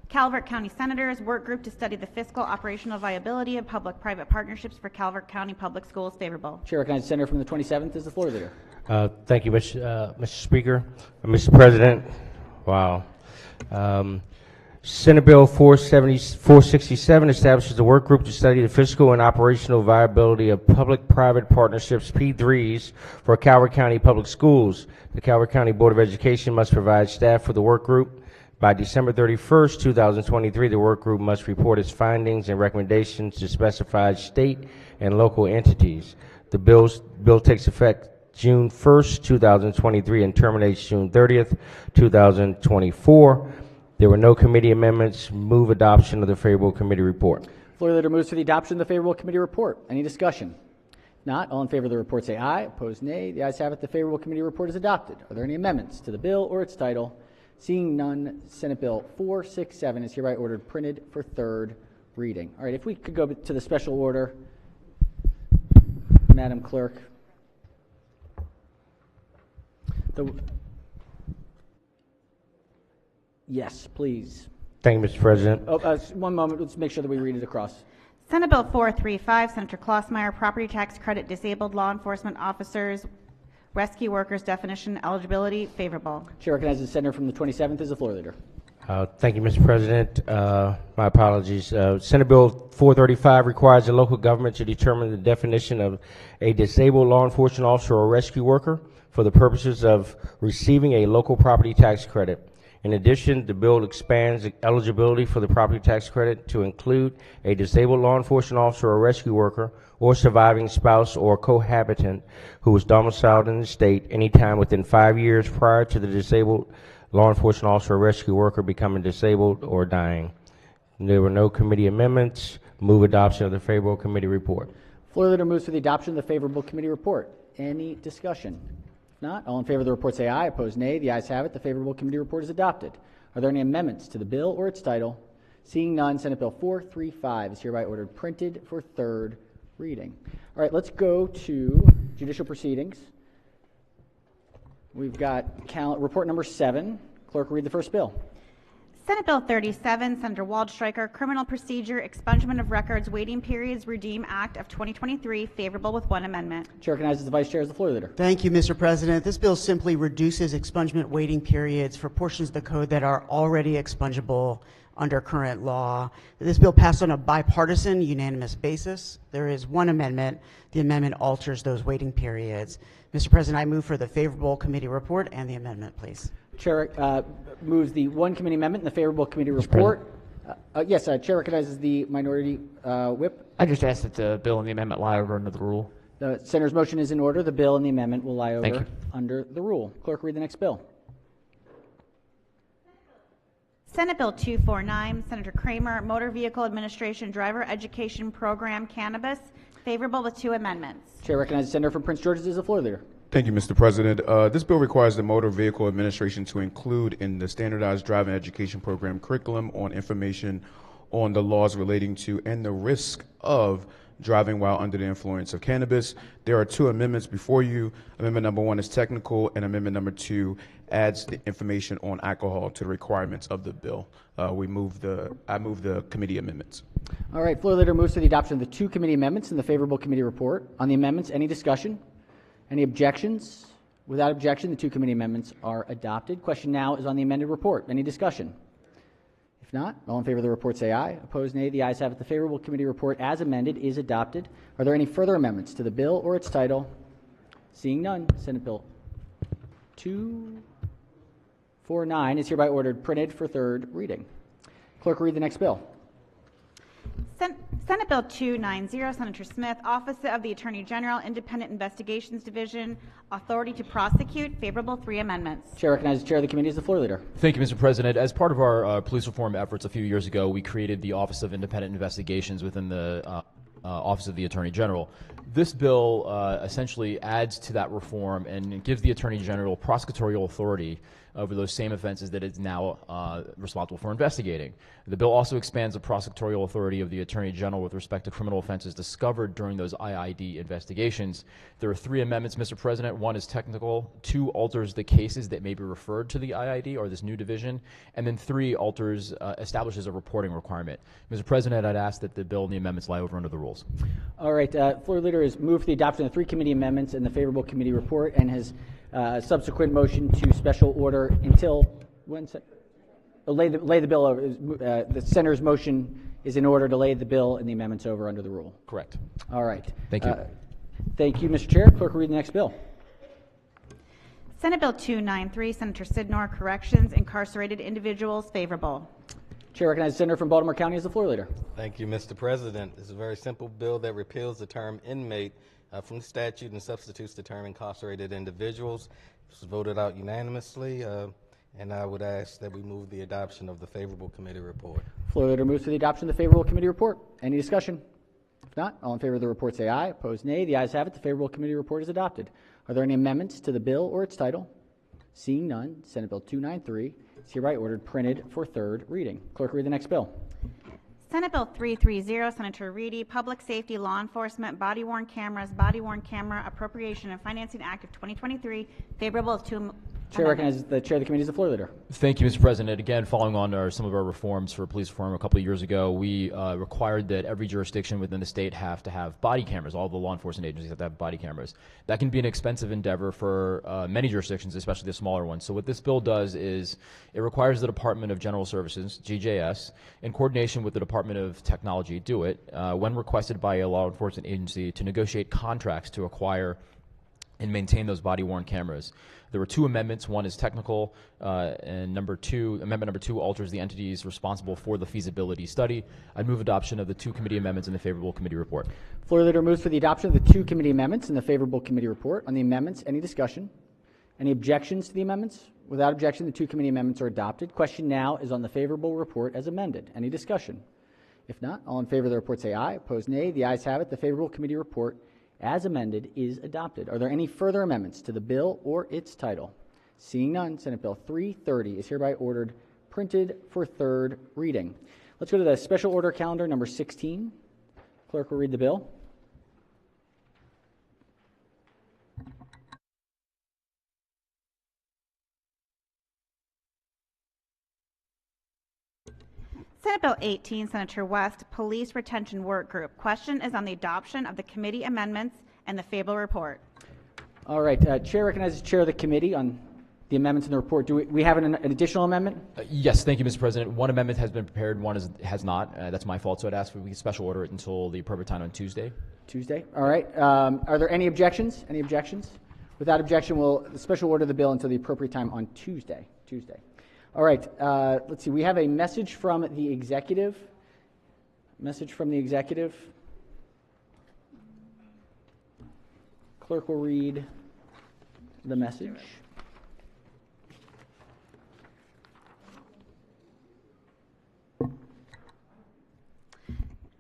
Calvert County Senators Work Group to study the fiscal operational viability of public-private partnerships for Calvert County Public Schools, favorable. Chair recognizes the senator from the 27th as the floor leader. Thank you, Mr. Speaker. Mr. President, wow. Senate Bill 467 establishes a work group to study the fiscal and operational viability of public-private partnerships, P3s, for Calvert County Public Schools. The Calvert County Board of Education must provide staff for the work group. By December 31st, 2023, the work group must report its findings and recommendations to specified state and local entities. The bill takes effect June 1st, 2023, and terminates June 30th, 2024. There were no committee amendments. Move adoption of the favorable committee report. Floor leader moves for the adoption of the favorable committee report. Any discussion? If not, all in favor of the report say aye. Opposed, nay. The ayes have it. The favorable committee report is adopted. Are there any amendments to the bill or its title? Seeing none, Senate Bill 467 is hereby ordered printed for third reading. All right, if we could go to the special order, Madam Clerk. Yes, please. Thank you, Mr. President. Oh, one moment. Let's make sure that we read it across. Senate Bill 435, Senator Klossmeyer, property tax credit, disabled law enforcement officers, rescue workers definition, eligibility, favorable. Chair recognizes the senator from the 27th as the floor leader. Thank you, Mr. President. My apologies. Senate Bill 435 requires the local government to determine the definition of a disabled law enforcement officer or rescue worker for the purposes of receiving a local property tax credit. In addition, the bill expands eligibility for the property tax credit to include a disabled law enforcement officer or rescue worker or surviving spouse or cohabitant who is domiciled in the state anytime within 5 years prior to the disabled law enforcement officer or rescue worker becoming disabled or dying. There were no committee amendments. Move adoption of the favorable committee report. Floor leader moves for the adoption of the favorable committee report. Any discussion? If not, all in favor of the report say aye. Opposed, nay. The ayes have it. The favorable committee report is adopted. Are there any amendments to the bill or its title? Seeing none, Senate Bill 435 is hereby ordered printed for third reading. All right, let's go to judicial proceedings. We've got report number 7. Clerk, read the first bill. Senate Bill 37, Senator Waldstreicher, Criminal Procedure, Expungement of Records, Waiting Periods, Redeem Act of 2023, favorable with one amendment. Chair recognizes the Vice Chair as the floor leader. Thank you, Mr. President. This bill simply reduces expungement waiting periods for portions of the code that are already expungible under current law. This bill passed on a bipartisan, unanimous basis. There is one amendment. The amendment alters those waiting periods. Mr. President, I move for the favorable committee report and the amendment, please. Chair moves the one committee amendment and the favorable committee report. Yes, Chair recognizes the minority whip. I just ask that the bill and the amendment lie over under the rule. The senator's motion is in order. The bill and the amendment will lie Thank over you. under the rule. Clerk, read the next bill. Senate Bill 249, Senator Kramer, Motor Vehicle Administration Driver Education Program, Cannabis, favorable with two amendments. Chair recognizes the senator from Prince George's as the floor leader. Thank you, Mr. President. This bill requires the Motor Vehicle Administration to include in the standardized driving education program curriculum on information on the laws relating to and the risk of driving while under the influence of cannabis. There are two amendments before you. Amendment number 1 is technical, and amendment number 2 adds the information on alcohol to the requirements of the bill. I move the committee amendments. All right, floor leader moves to the adoption of the two committee amendments and the favorable committee report. On the amendments, any discussion? Any objections? Without objection, the two committee amendments are adopted. Question now is on the amended report. Any discussion? If not, all in favor of the report say aye. Opposed, nay. The ayes have it. The favorable committee report as amended is adopted. Are there any further amendments to the bill or its title? Seeing none, Senate Bill 249 is hereby ordered printed for third reading. Clerk, read the next bill. Senate Bill 290, Senator Smith, Office of the Attorney General, Independent Investigations Division, Authority to Prosecute, favorable 3 amendments. Chair recognizes the chair of the committee as the floor leader. Thank you, Mr. President. As part of our police reform efforts a few years ago, we created the Office of Independent Investigations within the Office of the Attorney General. This bill essentially adds to that reform and gives the Attorney General prosecutorial authority over those same offenses that it's now responsible for investigating. The bill also expands the prosecutorial authority of the Attorney General with respect to criminal offenses discovered during those IID investigations. There are 3 amendments, Mr. President. 1 is technical, 2 alters the cases that may be referred to the IID or this new division, and then 3 establishes a reporting requirement. Mr. President, I'd ask that the bill and the amendments lie over under the rules. All right, floor leader has moved for the adoption of the 3 committee amendments and the favorable committee report and has subsequent motion to special order until Wednesday. Lay the bill over. The senator's motion is in order to lay the bill and the amendments over under the rule. Correct. All right. Thank you. Thank you, Mr. Chair. Clerk, read the next bill. Senate Bill 293, Senator Sidnor, Corrections, Incarcerated Individuals, favorable. Chair recognizes the senator from Baltimore County as the floor leader. Thank you, Mr. President. This is a very simple bill that repeals the term inmate from the statute and substitutes the term incarcerated individuals. This was voted out unanimously, and I would ask that we move the adoption of the favorable committee report. Floor leader moves to the adoption of the favorable committee report. Any discussion? If not, all in favor of the report say aye. Opposed, nay. The ayes have it. The favorable committee report is adopted. Are there any amendments to the bill or its title? Seeing none, Senate Bill 293 is hereby ordered printed for third reading. Clerk, read the next bill. Senate Bill 330, Senator Reedy, Public Safety, Law Enforcement, Body-worn Cameras, Body-worn Camera Appropriation and Financing Act of 2023, favorable with Chair recognizes the chair of the committee as the floor leader. Thank you, Mr. President. Again, following on some of our reforms for police reform a couple of years ago, we required that every jurisdiction within the state have to have body cameras. All the law enforcement agencies have to have body cameras. That can be an expensive endeavor for many jurisdictions, especially the smaller ones. So what this bill does is it requires the Department of General Services, GJS, in coordination with the Department of Technology, DOIT, when requested by a law enforcement agency to negotiate contracts to acquire and maintain those body-worn cameras. There were two amendments. One is technical, and amendment number two alters the entities responsible for the feasibility study. I'd move adoption of the two committee amendments in the favorable committee report. Floor leader moves for the adoption of the two committee amendments in the favorable committee report. On the amendments, any discussion? Any objections to the amendments? Without objection, the two committee amendments are adopted. Question now is on the favorable report as amended. Any discussion? If not, all in favor of the report say aye. Opposed, nay. The ayes have it. The favorable committee report as amended is adopted. Are there any further amendments to the bill or its title? Seeing none, Senate Bill 330 is hereby ordered printed for third reading. Let's go to the special order calendar number 16. Clerk will read the bill. Senate Bill 18, Senator West, Police Retention Work Group. Question is on the adoption of the committee amendments and the favorable report. All right, Chair recognizes Chair of the committee on the amendments in the report. Do we have an additional amendment? Yes, thank you, Mr. President. One amendment has been prepared, one has not. That's my fault, so I'd ask for we special order it until the appropriate time on Tuesday. Tuesday, all right. Are there any objections? Any objections? Without objection, we'll special order the bill until the appropriate time on Tuesday. All right, let's see. We have a message from the executive. Clerk will read the message.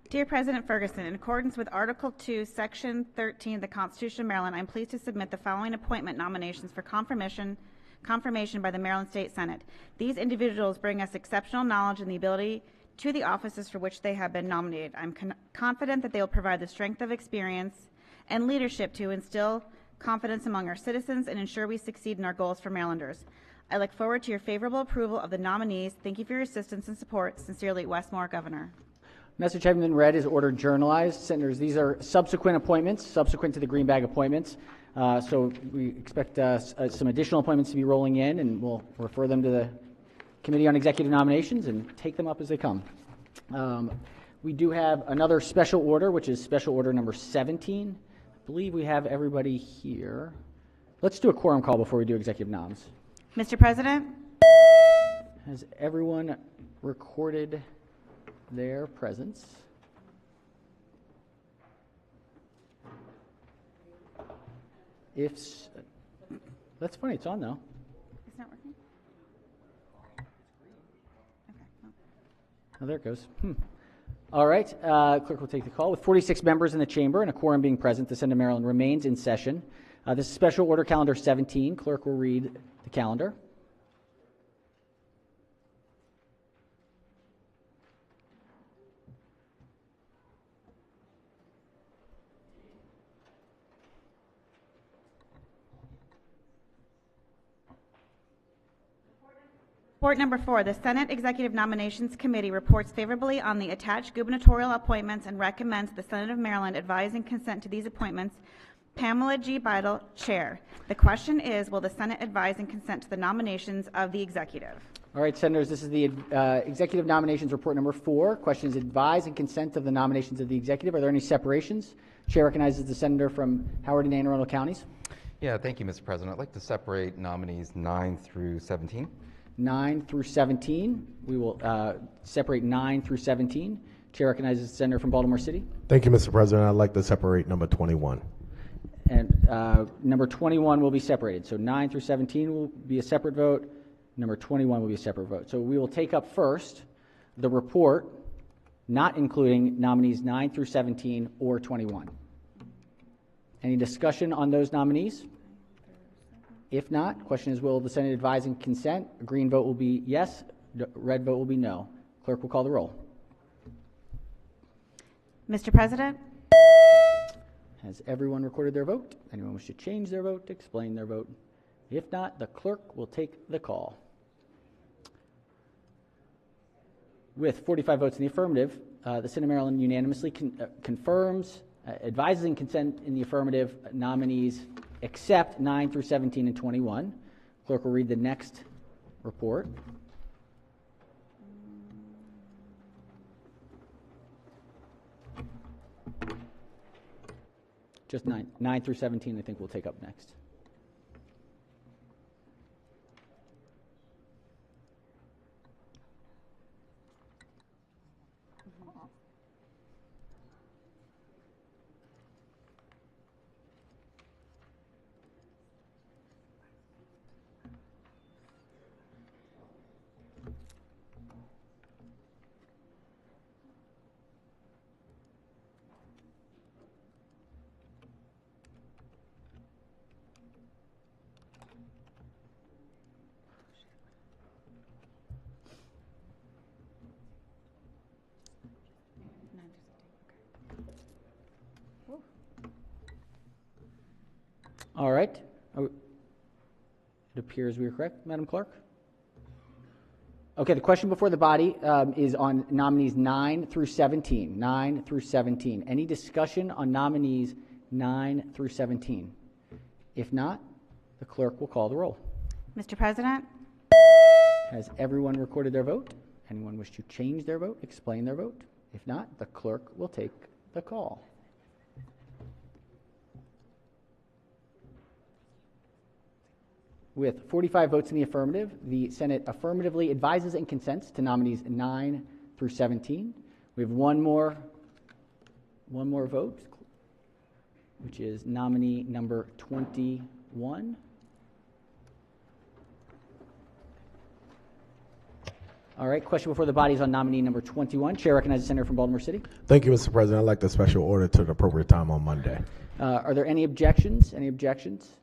Dear President Ferguson, in accordance with Article 2, Section 13 of the Constitution of Maryland, I'm pleased to submit the following appointment nominations for confirmation by the Maryland State Senate. These individuals bring us exceptional knowledge and the ability to the offices for which they have been nominated. I'm confident that they will provide the strength of experience and leadership to instill confidence among our citizens and ensure we succeed in our goals for Marylanders. I look forward to your favorable approval of the nominees. Thank you for your assistance and support. Sincerely, Wes Moore, Governor. Message having been read is ordered journalized. Senators, these are subsequent appointments, subsequent to the green bag appointments. So we expect some additional appointments to be rolling in, and we'll refer them to the Committee on Executive Nominations and take them up as they come. We do have another special order, which is special order number 17. I believe we have everybody here. Let's do a quorum call before we do executive noms. Mr. President? Has everyone recorded their presence? That's funny, it's on though. It's not working? Oh, there it goes. All right, clerk will take the call. With 46 members in the chamber and a quorum being present, the Senate of Maryland remains in session. This is special order calendar 17. Clerk will read the calendar. Report number 4, the Senate Executive Nominations Committee reports favorably on the attached gubernatorial appointments and recommends the Senate of Maryland advise and consent to these appointments. Pamela G. Beidel, Chair. The question is, will the Senate advise and consent to the nominations of the executive? All right, Senators, this is the Executive Nominations Report number 4. Question is advise and consent of the nominations of the executive. Are there any separations? Chair recognizes the Senator from Howard and Anne Arundel counties. Yeah, thank you, Mr. President. I'd like to separate nominees 9 through 17. 9 through 17. We will separate 9 through 17. Chair recognizes the Senator from Baltimore City. Thank you, Mr. President. I'd like to separate number 21. And number 21 will be separated. So 9 through 17 will be a separate vote. Number 21 will be a separate vote. So we will take up first the report, not including nominees 9 through 17 or 21. Any discussion on those nominees? If not, question is, will the Senate advise and consent? A green vote will be yes, red vote will be no. Clerk will call the roll. Mr. President? Has everyone recorded their vote? Anyone wish to change their vote, explain their vote? If not, the clerk will take the call. With 45 votes in the affirmative, the Senate of Maryland unanimously confirms, advises and consent in the affirmative nominees except 9 through 17 and 21. Clerk will read the next report. Just 9 through 17, I think we'll take up next. All right. It appears we are correct, Madam Clerk. Okay, the question before the body is on nominees 9 through 17. 9 through 17. Any discussion on nominees 9 through 17? If not, the clerk will call the roll. Mr. President? Has everyone recorded their vote? Anyone wish to change their vote, explain their vote? If not, the clerk will take the call. With 45 votes in the affirmative, the Senate affirmatively advises and consents to nominees 9 through 17. We have one more vote, which is nominee number 21. All right, question before the body is on nominee number 21. Chair recognizes the senator from Baltimore City. Thank you, Mr. President. I'd like the special order to the appropriate time on Monday. Are there any objections? Any objections?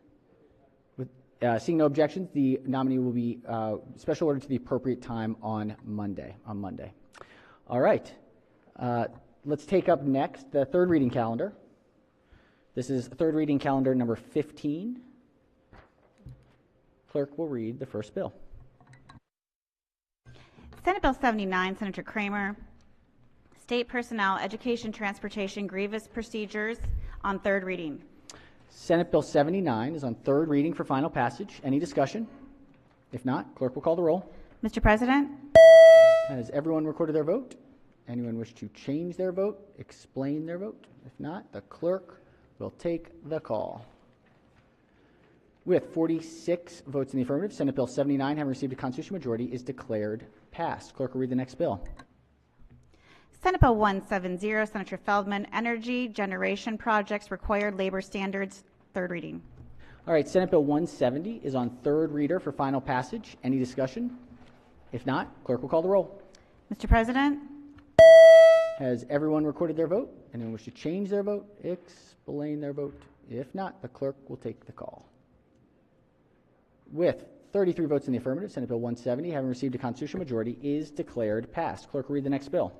Seeing no objections, the nominee will be special ordered to the appropriate time on Monday. All right. Let's take up next the third reading calendar. This is third reading calendar number 15. Clerk will read the first bill. Senate Bill 79, Senator Kramer, State Personnel, Education, Transportation, Grievous Procedures on third reading. Senate Bill 79 is on third reading for final passage. Any discussion? If not, clerk will call the roll. Mr. President? Has everyone recorded their vote? Anyone wish to change their vote, explain their vote? If not, the clerk will take the call. With 46 votes in the affirmative, Senate Bill 79, having received a constitutional majority, is declared passed. Clerk will read the next bill. Senate Bill 170, Senator Feldman, Energy Generation Projects Required Labor Standards, third reading. All right, Senate Bill 170 is on third reader for final passage. Any discussion? If not, clerk will call the roll. Mr. President? Has everyone recorded their vote? Anyone wish to change their vote, explain their vote? If not, the clerk will take the call. With 33 votes in the affirmative, Senate Bill 170, having received a constitutional majority, is declared passed. Clerk will read the next bill.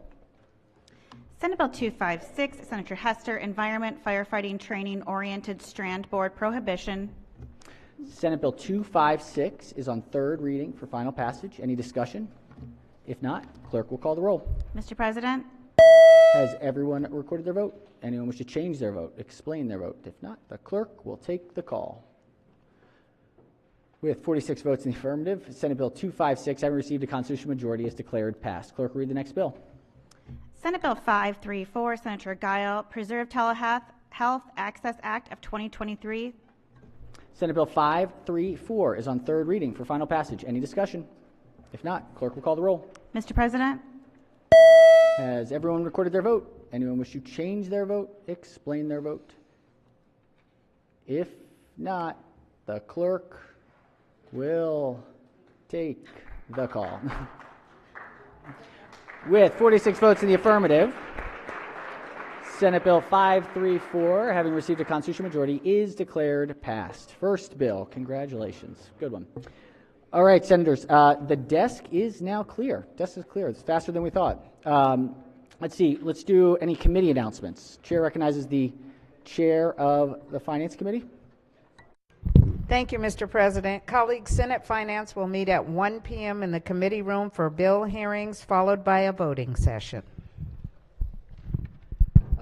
Senate Bill 256, Senator Hester, Environment, Firefighting, Training, Oriented Strand Board Prohibition. Senate Bill 256 is on third reading for final passage. Any discussion? If not, clerk will call the roll. Mr. President? Has everyone recorded their vote? Anyone wish to change their vote, explain their vote? If not, the clerk will take the call. With 46 votes in the affirmative, Senate Bill 256, having received a constitutional majority, is declared passed. Clerk will read the next bill. Senate Bill 534, Senator Guile, Preserve Telehealth Access Act of 2023. Senate Bill 534 is on third reading for final passage. Any discussion? If not, clerk will call the roll. Mr. President? Has everyone recorded their vote? Anyone wish to change their vote, explain their vote? If not, the clerk will take the call. With 46 votes in the affirmative, Senate Bill 534, having received a constitutional majority, is declared passed. First bill, congratulations. Good one. All right, Senators, the desk is now clear. Desk is clear. It's faster than we thought. Let's see. Let's do any committee announcements. Chair recognizes the chair of the Finance Committee. Thank you, Mr. President. Colleagues, Senate Finance will meet at 1 p.m. in the committee room for bill hearings, followed by a voting session.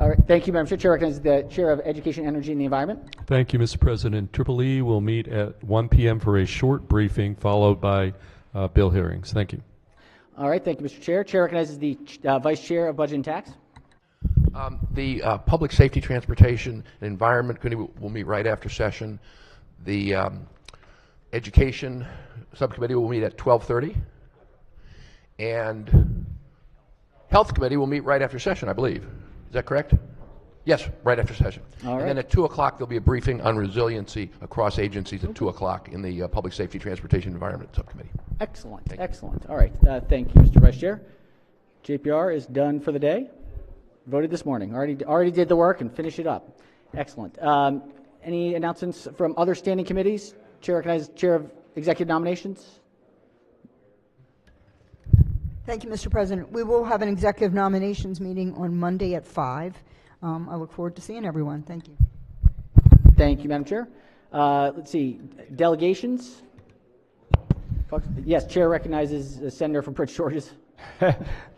All right, thank you, Madam Chair. Chair recognizes the Chair of Education, Energy, and the Environment. Thank you, Mr. President. Triple E will meet at 1 p.m. for a short briefing, followed by bill hearings. Thank you. All right, thank you, Mr. Chair. Chair recognizes the Vice Chair of Budget and Tax. The Public Safety, Transportation, and Environment Committee will meet right after session. The Education Subcommittee will meet at 12:30. And Health Committee will meet right after session, I believe. Is that correct? Yes, right after session. All right. And then at 2 o'clock, there'll be a briefing on resiliency across agencies at 2 o'clock in the Public Safety, Transportation, and Environment Subcommittee. Excellent, excellent. All right, thank you, Mr. Vice Chair. JPR is done for the day. Voted this morning. Already did the work and finished it up. Excellent. Any announcements from other standing committees? Chair recognizes Chair of Executive Nominations. Thank you, Mr. President. We will have an executive nominations meeting on Monday at 5. I look forward to seeing everyone. Thank you. Thank you, Madam Chair. Let's see, delegations. Yes, Chair recognizes the Senator from Prince George's.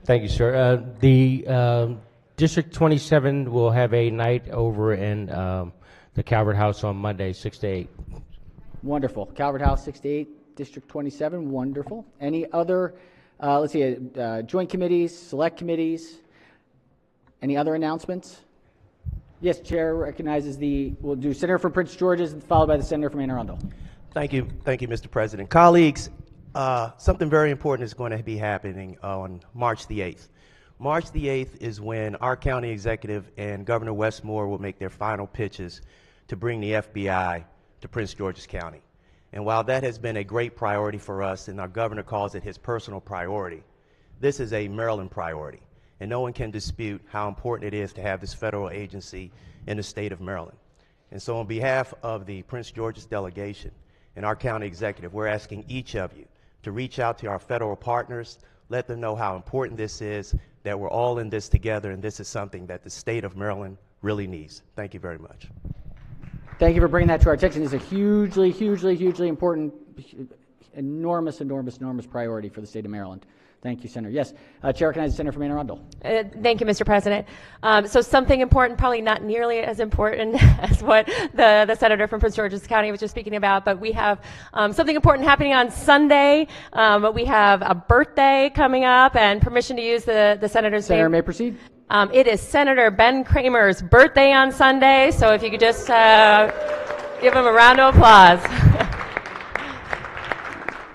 Thank you, sir. The District 27 will have a night over in the Calvert House on Monday, 6 to 8. Wonderful. Calvert House, 6 to 8, District 27. Wonderful. Any other, let's see, joint committees, select committees? Any other announcements? Yes, Chair recognizes we'll do Senator from Prince George's, followed by the Senator from Anne Arundel. Thank you, Mr. President. Colleagues, something very important is going to be happening on March the 8th. March the 8th is when our county executive and Governor Westmore will make their final pitches to bring the FBI to Prince George's County. And while that has been a great priority for us, and our governor calls it his personal priority, this is a Maryland priority. And no one can dispute how important it is to have this federal agency in the state of Maryland. And so on behalf of the Prince George's delegation and our county executive, we're asking each of you to reach out to our federal partners, let them know how important this is, that we're all in this together, and this is something that the state of Maryland really needs. Thank you very much. Thank you for bringing that to our attention. It's a hugely, hugely, hugely important, enormous priority for the state of Maryland. Thank you, Senator. Yes, Chair recognizes the Senator from Anne Arundel. Thank you, Mr. President. So something important, probably not nearly as important as what the Senator from Prince George's County was just speaking about, but we have something important happening on Sunday. We have a birthday coming up and permission to use the Senator's name. Senator may proceed. It is Senator Ben Cramer's birthday on Sunday, so if you could just give him a round of applause.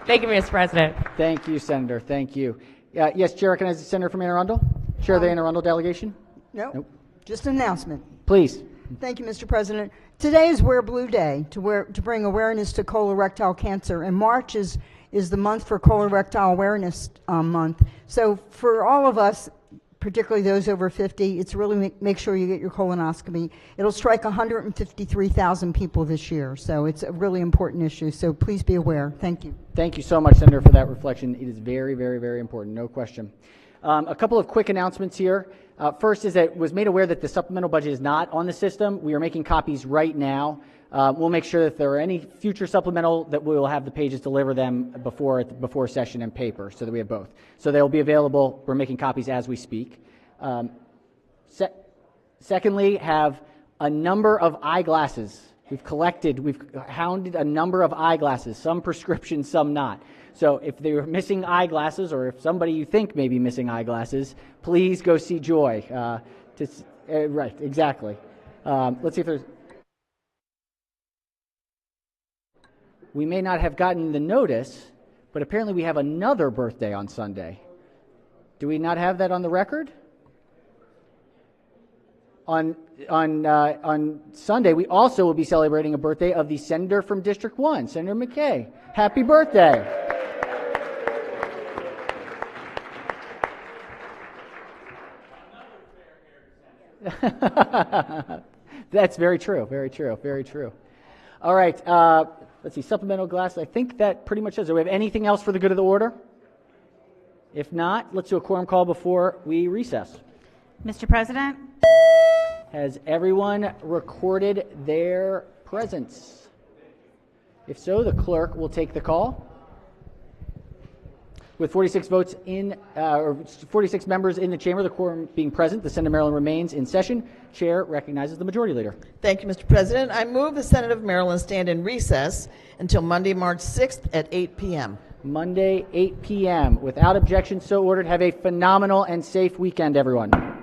Thank you, Mr. President. Thank you, Senator. Thank you. Yes, Chair recognizes the Senator from Anne Arundel. Chair of the Anne Arundel delegation. Nope. Just an announcement. Please. Thank you, Mr. President. Today is Wear Blue Day to bring awareness to colorectal cancer, and March is the month for colorectal awareness month. So for all of us, particularly those over 50, it's really make sure you get your colonoscopy. It'll strike 153,000 people this year, so it's a really important issue. So please be aware. Thank you. Thank you so much, Senator, for that reflection. It is very, very, very important, no question. A couple of quick announcements here. First is that it was made aware that the supplemental budget is not on the system. We are making copies right now. We'll make sure that if there are any future supplemental that we will have the pages deliver them before session and paper so that we have both. So they'll be available. We're making copies as we speak. Secondly, have a number of eyeglasses. We've hounded a number of eyeglasses, some prescription, some not. So if they're missing eyeglasses, or if somebody you think may be missing eyeglasses, please go see Joy. Right, exactly. Let's see if there's... We may not have gotten the notice, but apparently we have another birthday on Sunday. Do we not have that on the record? On Sunday, we also will be celebrating a birthday of the Senator from District 1, Senator McKay. Happy birthday. That's very true, very true, very true. All right, let's see, supplemental glass. I think that pretty much does it. Do we have anything else for the good of the order? If not, let's do a quorum call before we recess. Mr. President? Has everyone recorded their presence? If so, the clerk will take the call. With 46 votes in, or 46 members in the chamber, the quorum being present, the Senate of Maryland remains in session. Chair recognizes the Majority Leader. Thank you, Mr. President. I move the Senate of Maryland stand in recess until Monday, March 6th at 8 p.m. Monday, 8 p.m. Without objection, so ordered. Have a phenomenal and safe weekend, everyone.